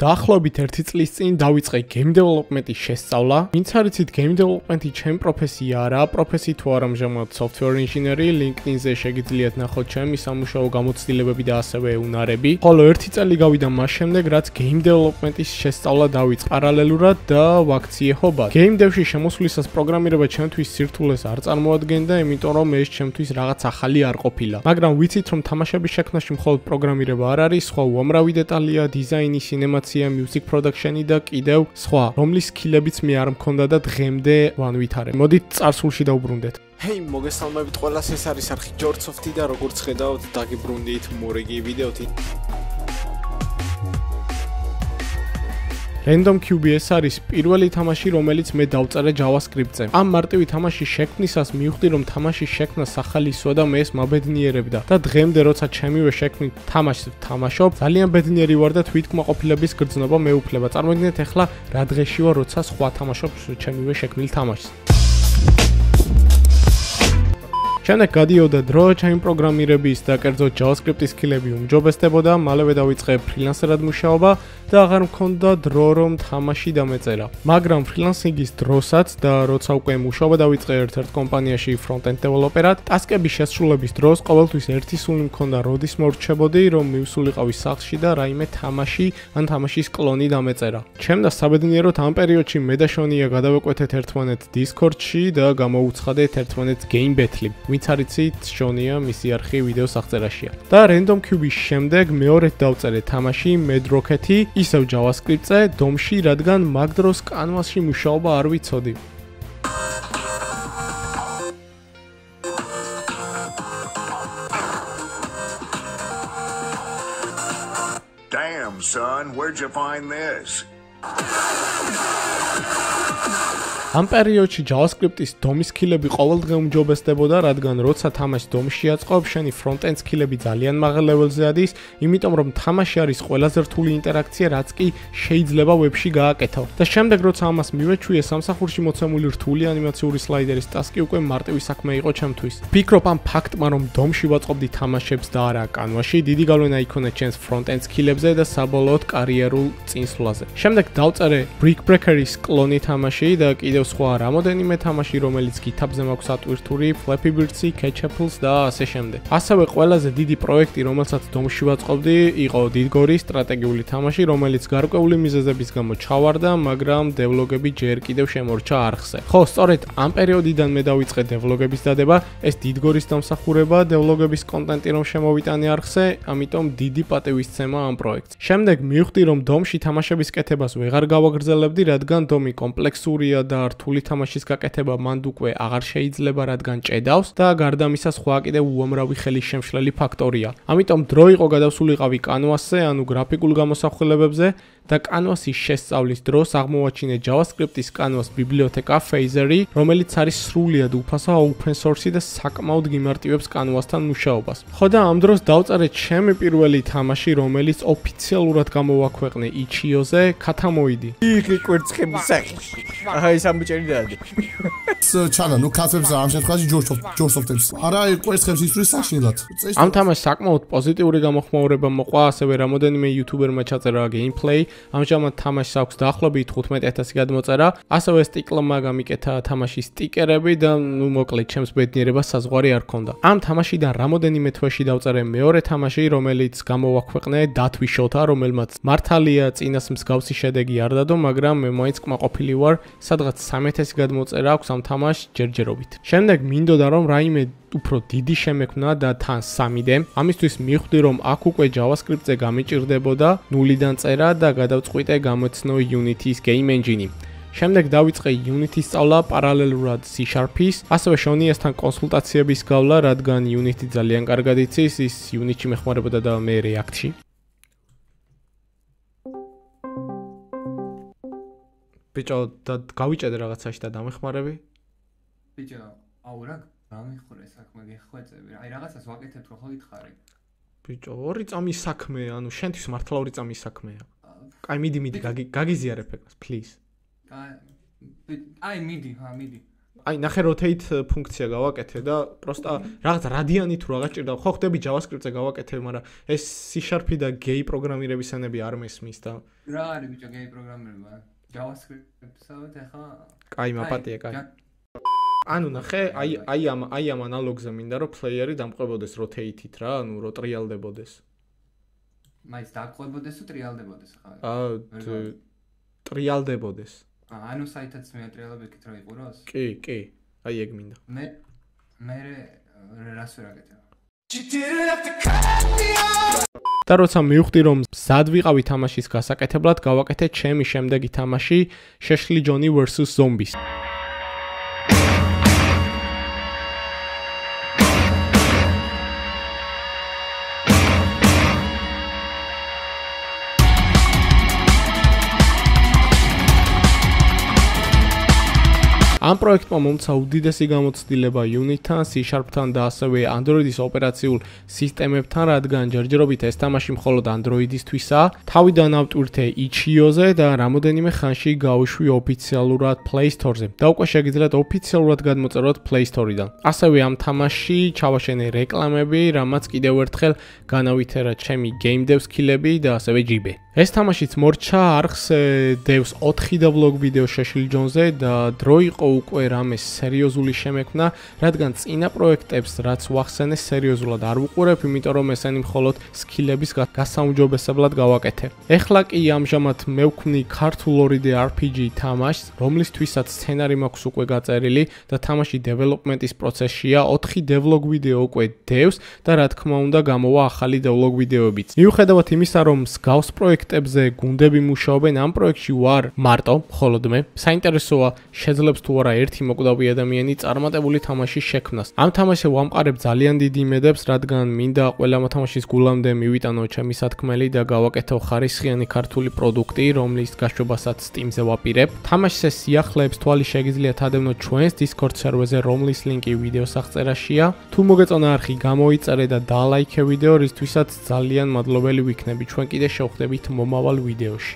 დაახლოებით 1 წლის წინ დავიწყე game development-ის შესწავლა. ვინც არ იცით, game development-ი ჩემი პროფესია არა, პროფესი თუ არა ამჟამად software engineer-ი, LinkedIn-ზე შეგიძლიათ ნახოთ ჩემი სამუშაო გამოცდილებები და ასევე უნარები. ხოლო 1 წელი გავიდა მას შემდეგ, რაც game development-ის შესწავლა დავიწყე პარალელურად და ვაქციე ხობა. Game dev-ში შემოსვლისას პროგრამირება ჩემთვის სირთულეს არ წარმოადგენდა, იმიტომ რომ ეს ჩემთვის რაღაც ახალი არ ყოფილა. მაგრამ ვიცით, რომ თამაშების შექმნაში მხოლოდ პროგრამირება არ არის, სხვა უამრავი დეტალია, დიზაინი, სინემაცია, music production-ი და კიდევ სხვა, რომლის სკილებიც მე არ მქონდა და დღემდე ვანვითარებ. მოდით წარსულში დავბრუნდეთ. Hey, მოგესალმებით ყველას, ეს არის არხი jortsoft-ი და როგორც ხედავთ, დაგიბრუნდით მორიგი ვიდეოთი. Random QBS არის პირველი თამაში, რომელიც მე დავწერე JavaScript-ზე. ამ მარტივი თამაშის შექმნისას მივხვდი, რომ თამაშის შექმნა სახალისოა და მე ეს მაბედნიერებდა. და დღემდე, როცა ჩემივე შექმნით თამაშს ვთამაშობ, ძალიან ბედნიერი ვარ და თვითკმაყოფილების გრძნობა მეუფლება. წარმოიდგინეთ, ახლა რა დღეში ვარ, როცა სხვა თამაშობს ჩემივე შექმნილ თამაშს. შემდეგ გადიოდა დრო, ჩემი პროგრამირების და კერძოდ JavaScript-ის სკილები უმჯობესდებოდა, მალევე დავიწყე ფრილანსერად მუშაობა და აღარ მქონდა დრო რომ თამაში დამეწერა. მაგრამ ფრილანსინგის დროსაც და როცა უკვე მუშაობა დავიწყე ერთ-ერთ კომპანიაში front-end developer-ად, ტასკების შესრულების დროს ყოველთვის ერთი სული მქონდა, როდის მორჩებოდი, რომ მივსულიყავი სახლში და რაიმე თამაში ან თამაშის კლონი დამეწერა. ჩემ და საბედნიეროდ ამ პერიოდში მე და შონია გადავეკვეთეთ ერთმანეთს Discord-ში და გამოვუცხადეთ ერთმანეთს game battle-ი. ვინც არ იცით, შონია მისი არხი ვიდეოს აღწერაშია. და Random Cube-ის შემდეგ მეორედ დავწერე თამაში Mad Rocket-ი, ისევ JavaScript-ზე, DOM-ში, რადგან მაგ დროს კანვასში მუშაობა არ ვიცოდი. Damn, son, where'd you find this? ამ პერიოდში JavaScript-ის DOM-ის სკილები ყოველდღე უმჯობესდებოდა, რადგან როცა თამაშს DOM-ში აწყობ, შენი front-end სკილები ძალიან მაღალ level-ზე ადის, იმიტომ რომ თამაში არის ყველაზე რთული ინტერაქცია, რაც კი შეიძლება web-ში გააკეთო. და შემდეგ როცა ამას მივეჩვიე, სამსახურში მოცემული რთული ანიმაციური სლაიდერის ტასკი უკვე მარტივი საქმე იყო ჩემთვის. ვფიქრობ ამ ფაქტმა, რომ DOM-ში ვაწყობდი თამაშებს და არა კანვაში, დიდი გავლენა იქონა ჩემს front-end სკილებზე და საბოლოოდ კარიერულ წინსვლაზე. შემდეგ დავწერე Brick Breaker-ის კლონი თამაში და კიდევ სხვა რამოდენიმე თამაში, რომელიც GitHub-ზე მაქვს ატვირთული, Flappy Birds-ი, Catch-Apples და ასე შემდეგ. ასევე ყველაზე დიდი პროექტი, რომელსაც DOM-ში ვაწყობდი, იყო დიდგორის სტრატეგიული თამაში, რომელიც გარკვეული მიზეზების გამო ჩავარდა, მაგრამ დევლოგები ჯერ კიდევ შემორჩა არხზე. ხო, სწორედ ამ პერიოდიდან მე დავიწყე დევლოგების დადება, ეს დიდგორის დამსახურება, დევლოგების კონტენტი რომ შემოვიტანე არხზე, ამიტომ დიდი პატივისცემა ამ პროექტს. შემდეგ მივხვდი, რომ DOM-ში თამაშების კეთებას ვეღარ გავაგრძელებდი, რადგან DOM-ი კომპლექსურია და რთული თამაშის გაკეთება მანდ უკვე აღარ შეიძლება, რადგან ჭედავს და გარდა ამისა სხვა კიდევ უამრავი ხელის შემშლელი ფაქტორია. ამიტომ დრო იყო გადავსულიყავი კანვასზე, ანუ გრაფიკულ გამოსახულებებზე და კანვასის შესწავლის დროს აღმოვაჩინე JavaScript-ის კანვას ბიბლიოთეკა Phaser-ი, რომელიც არის სრულიად უფასო, open source და საკმაოდ გიმარტივებს კანვასთან მუშაობას. ხო და ამ დროს დავწერე ჩემი პირველი თამაში, რომელიც ოფიციალურად გამოვაქვეყნე itch.io-ზე, ქათამოიდი. იგი კვერცხების სახში. აჰა, ეს ამბჭერი დადი. ჩანა, ნუ კაცებს ამ შემთხვევაში jortsoft-ებს. არა, კვერცხებს ისვრის საშინლად. ამ თამაშს საკმაოდ პოზიტიური გამოხმაურება მოყვა, ასევე რამოდენიმე YouTuber-მა ჩაწერა gameplay. ამჟამად თამაშს აქვს დაახლოებით 15000 გადმოწერა. ასევე სტიკლმა გამიკეთა თამაშის სტიკერები და ნუ მოკლედ ჩემს ბედნიერებას საზღვარი არ ქონდა. ამ თამაშიდან რამოდენიმე თვეში დავწერე მეორე თამაში, რომელიც გამოვაქვეყნე დათვიშოთა, რომელმაც მართალია წინას მსგავსი შედეგი არ დადო, მაგრამ მე მაინც კმაყოფილი ვარ, სადღაც 3000 გადმოწერა აქვს ამ თამაშს ჯერჯერობით. შემდეგ მინდოდა რომ რაიმე უფრო დიდი შემექმნა და თან 3D. ამისთვის მივხვდი რომ აქ უკვე JavaScript-ზე გამიჭირდებოდა ნულიდან წერა და გადავწყვიტე გამოცნო Unity-ის game engine-ი. შემდეგ დავიწყე Unity-ის სწავლა პარალელურად C#-ის, ასევე შონიასთან კონსულტაციების გავლა, რადგან Unity ძალიან კარგად იცის, ის Unity-ში მეხმარებოდა და მე React-ში. ბიჭო, და გავიჭედე რაღაცაში და დამეხმარები? ბიჭო, აუ რა გამიხურე საქმე გეხვეწები. აი რაღაცას ვაკეთებ რო ხო გითხარი. ბიჭო, 2 წამის საქმეა, ანუ შენთვის მართლა 2 წამის საქმეა. კაი, მიდი, გაგიზიარებ ეკას, please. აი, მიდი. აი, ნახე rotate ფუნქცია გავაკეთე და პროსტა რაღაც რადიანი თუ რაღაც ჭირდა. ხო, ხდები JavaScript-ზე გავაკეთე, მაგრამ ეს C# და gay პროგრამირებისანები არ მესმის და რა არის ბიჭო gay პროგრამირება? JavaScript-სავით ახლა კაი, მაპატია, კაი. ანუ ნახე, აი ამ ანალოგზე მინდა რომ player-ი დამყვებოდეს rotate-ით რა, ანუ რო ტრიალდებოდეს. მაინც დაყვებოდეს თუ ტრიალდებოდეს ხა? ტრიალდებოდეს. ანუ საითაც მეტრიალებებით რა იყუროს? კი, აი ეგ მინდა. მე რას ვერ აკეთებ? და როცა მივხვდი რომ მზად ვიყავი თამაშის გასაკეთებლად, გავაკეთე ჩემი შემდეგი თამაში შეშლი ჯონი vs zombies. ამ პროექტმა მომცა უდიდესი გამოცდილება Unity-თან, C#-თან და ასევე Android-ის ოპერაციულ სისტემებთან, რადგან ჯერჯერობით ეს თამაში მხოლოდ Android-ისთვისაა. თავიდან ავტვირთე itch.io-ზე და რამოდენიმე ხანში გავუშვი ოფიციალურად Play Store-ზე. და უკვე შეგიძლიათ ოფიციალურად გადმოწეროთ Play Store-დან. ასევე ამ თამაშში ჩავაშენე რეკლამები, რამაც კიდევ ერთხელ განავითარა ჩემი game dev skills-ები და ასევე ჯიბე. ეს თამაშიც მორჩა არხს devs 4 და vlog ვიდეო შეშლი ჯონზე და დრო იყო უკვე რამე სერიოზული შემექმნა, რადგან წინა პროექტებს რაც ვახსენე სერიოზულად არ ვუყურებ, იმიტომ რომ ესენი მხოლოდ სკილების გასაუმჯობესებლად გავაკეთე. ეხლა კი ამჟამად მევქმნი ქართულ 2D RPG თამაშს, რომლისთვისაც სცენარი მაქვს უკვე გაწერილი და თამაში დეველოპმენტის პროცესშია, 4 devlog ვიდეო უკვე devs და რა თქმა უნდა გამოვა ახალი devlog ვიდეოებიც. მიუხედავად იმისა, რომ მსგავს პროექტებზე გუნდები მუშაობენ, ამ პროექტში ვარ მარტო, მხოლოდ მე. საინტერესოა შეძლებს თუ არა ერთი მოკვდავი ადამიანი წარმატებული თამაშის შექმნას. ამ თამაშზე ვამყარებ ძალიან დიდი იმედებს, რადგან მინდა ყველა მოთამაშის გულამდე მივიტანო ჩემი სათქმელი და გავაკეთო ხარისხიანი ქართული პროდუქტი, რომლის გაშვებასაც Steam-ზე ვაპირებ. თამაშის სიახლეებს თვალი შეგიძლიათ ადევნოთ ჩვენს Discord სერვერზე, რომლის ლინკი ვიდეოს აღწერაშია. თუ მოგეწონა არხი, გამოიწერე და დალაიქე ვიდეო, რისთვისაც ძალიან მადლობელი ვიქნები. ჩვენ კიდე შევხვდებით მომავალ ვიდეოში.